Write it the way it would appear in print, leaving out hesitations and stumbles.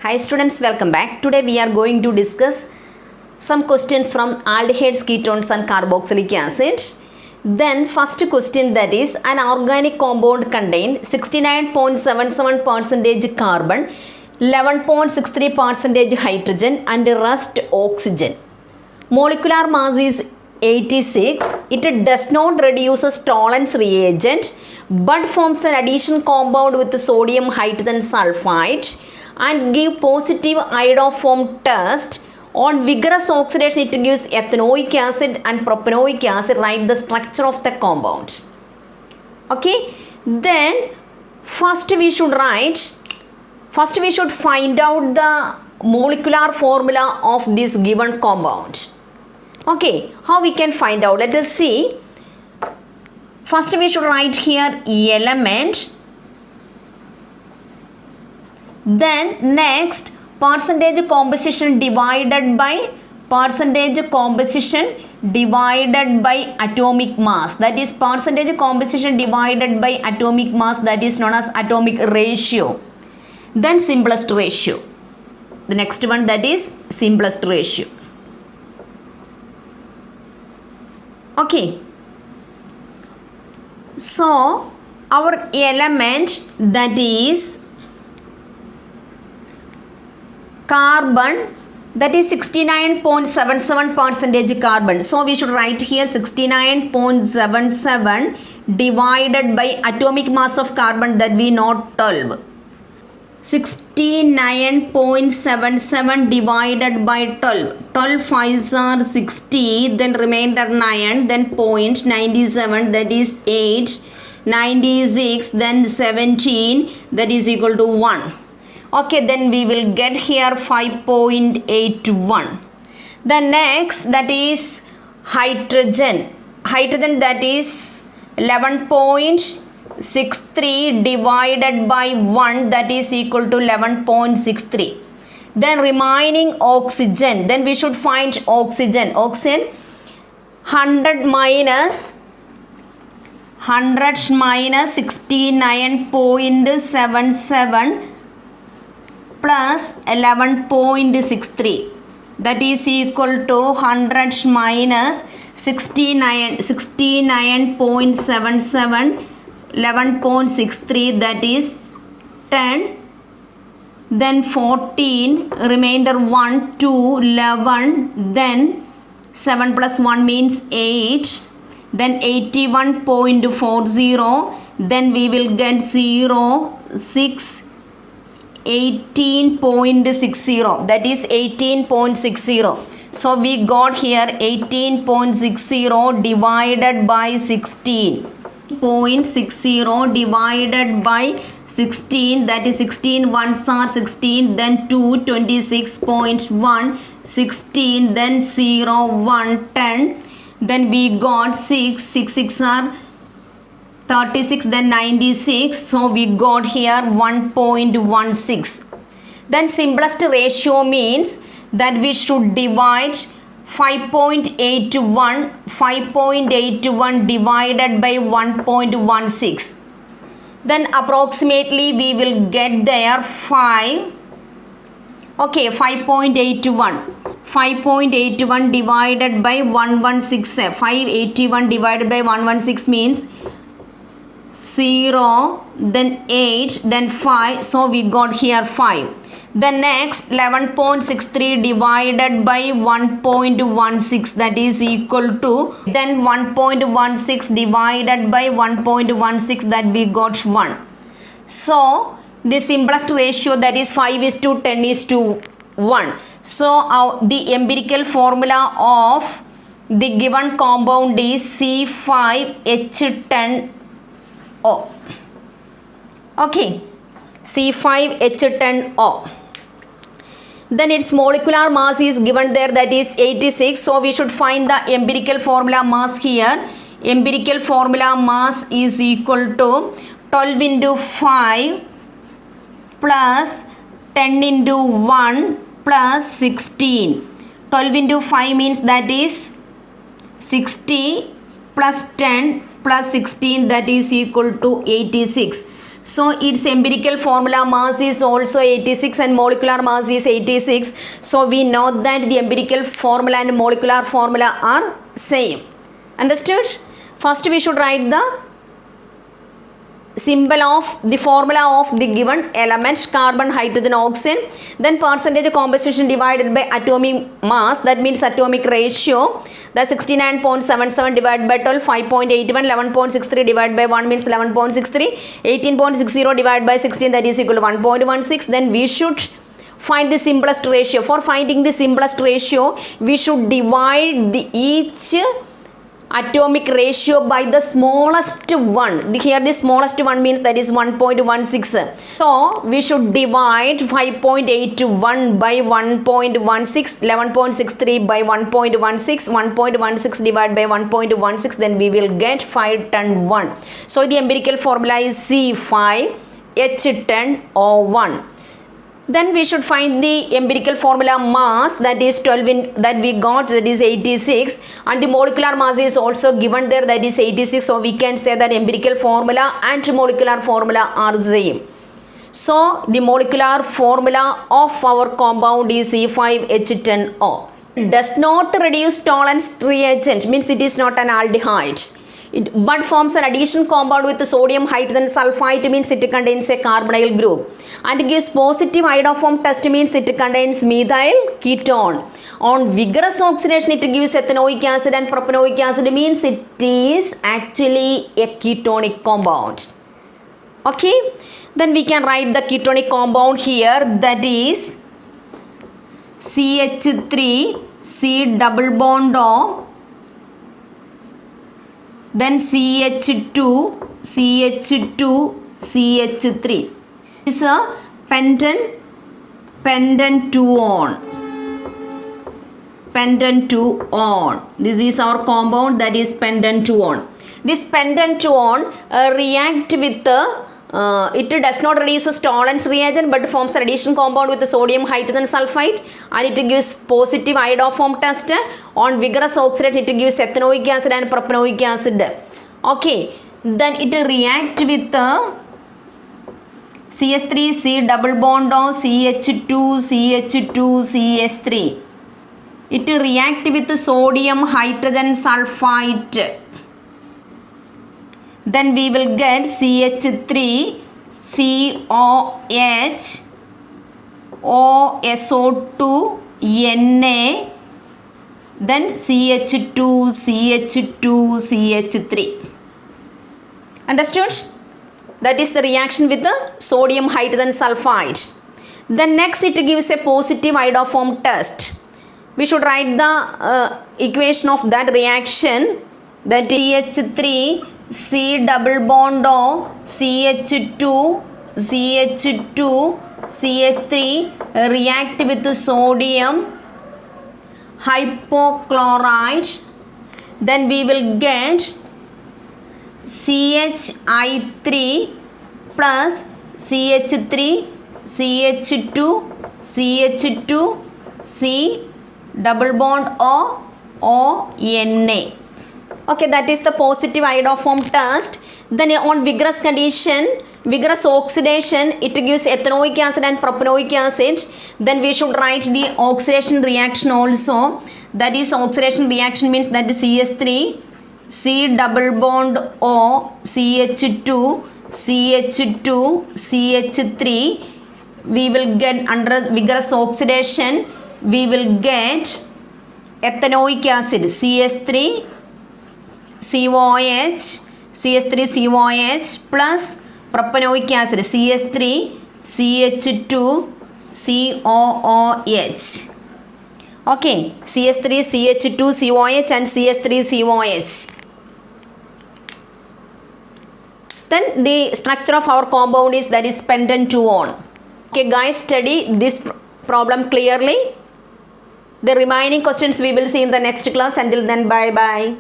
Hi students, welcome back. Today we are going to discuss some questions from aldehydes, ketones and carboxylic acid. Then first question, that is an organic compound contain 69.77% carbon, 11.63% hydrogen and rest oxygen. Molecular mass is 86. It does not reduce a Stollen's reagent but forms an addition compound with sodium hydrogen sulfide and give positive iodoform test. On vigorous oxidation it gives ethanoic acid and propanoic acid. Write the structure of the compound. Okay, then first we should find out the molecular formula of this given compound. Okay, how we can find out? Let us see. First we should write here element. Then next percentage composition divided by atomic mass. That is percentage composition divided by atomic mass, that is known as atomic ratio. Then simplest ratio. The next one, that is simplest ratio. Okay. So our element, that is carbon, that is 69.77% carbon. So we should write here 69.77 divided by atomic mass of carbon, that we know 12. 69.77 divided by 12. 12 5s are 60, then remainder 9, then 0.97, that is 8, 96, then 17, that is equal to 1. Okay, then we will get here 5.81. The next, that is hydrogen. Hydrogen, that is 11.63 divided by 1, that is equal to 11.63. Then remaining oxygen. Then we should find oxygen. Oxygen 100 minus 69.77 plus 11.63, that is equal to 100 minus 69.77 11.63, that is 10, then 14, remainder 1, 2, 11, then 7 plus 1 means 8, then 81.40, then we will get 0, 6, 18.60, that is 18.60. So we got here 18.60 divided by 16. 0.60 divided by 16, that is 16 ones are 16, then 2, 26.1, 16, then 0, 1, 10, then we got 6, 6 are 36, then 96, so we got here 1.16. Then simplest ratio means that we should divide 5.81 divided by 1.16. Then approximately we will get there 5. Okay, 5.81 divided by 116. 581 divided by 116 means 0, then 8, then 5, so we got here 5. The next 11.63 divided by 1.16, that is equal to, then 1.16 divided by 1.16, that we got 1. So the simplest ratio, that is 5:10:1. So the empirical formula of the given compound is C5H10O. Okay, C5H10O. Then its molecular mass is given there, that is 86. So we should find the empirical formula mass here. Empirical formula mass is equal to 12 into 5 plus 10 into 1 plus 16. 12 into 5 means that is 60 plus 10 plus 16, that is equal to 86. So its empirical formula mass is also 86 and molecular mass is 86. So we know that the empirical formula and molecular formula are same. Understood? First we should write the symbol of the formula of the given element, carbon, hydrogen, oxygen, then percentage composition divided by atomic mass, that means atomic ratio, that's 69.77 divided by 12, 5.81, 11.63 divided by 1 means 11.63, 18.60 divided by 16, that is equal to 1.16. Then we should find the simplest ratio. For finding the simplest ratio, we should divide each atomic ratio by the smallest one. Here the smallest one means that is 1.16. So we should divide 5.81 by 1.16, 11.63 by 1.16, 1.16 divided by 1.16, then we will get 510(1). So the empirical formula is C5H10O1. Then we should find the empirical formula mass, that is 12 that we got, that is 86, and the molecular mass is also given there, that is 86. So we can say that empirical formula and molecular formula are same. So the molecular formula of our compound is C5H10O. Does not reduce tolerance reagent, means it is not an aldehyde. But forms an addition compound with sodium hydrogen sulfide, means it contains a carbonyl group, and gives positive iodoform test, means it contains methyl ketone. On vigorous oxidation it gives ethanoic acid and propanoic acid, means it is actually a ketonic compound. Okay, then we can write the ketonic compound here, that is CH3 C double bond O, then CH2, CH2, CH3. This is a pendant 2-on. Pendant 2-on. This is our compound, that is pendant 2-on. This pendant 2-on react with the it does not reduce tolerance reagent but forms an addition compound with the sodium hydrogen sulfide, and it gives positive iodoform test. On vigorous oxidation it gives ethanoic acid and propanoic acid. Okay, then it react with the CH3 C double bond O, CH2 CH2 CH3. It react with the sodium hydrogen sulfide. Then we will get CH3 COH OSO2 Na, then CH2 CH2 CH3. Understood? That is the reaction with the sodium hydrogen sulfide. Then next it gives a positive iodoform test. We should write the equation of that reaction, that CH3 C double bond O CH2 CH2 CH3 react with the sodium hypochlorite. Then we will get CHI3 plus CH3 CH2 CH2 C double bond O Na. Okay, that is the positive iodoform test. Then on vigorous condition, vigorous oxidation, it gives ethanoic acid and propanoic acid. Then we should write the oxidation reaction also. That is oxidation reaction means that is CH3 C double bond O CH2 CH2 CH3. We will get under vigorous oxidation, we will get ethanoic acid CH3 COH CH3COH plus propanoic acid CH3 CH2 COOH. Okay, CH3 CH2 COH and CH3 COH. Then the structure of our compound is, that is pendant 2-on. Okay guys, study this problem clearly. The remaining questions we will see in the next class. Until then, bye bye.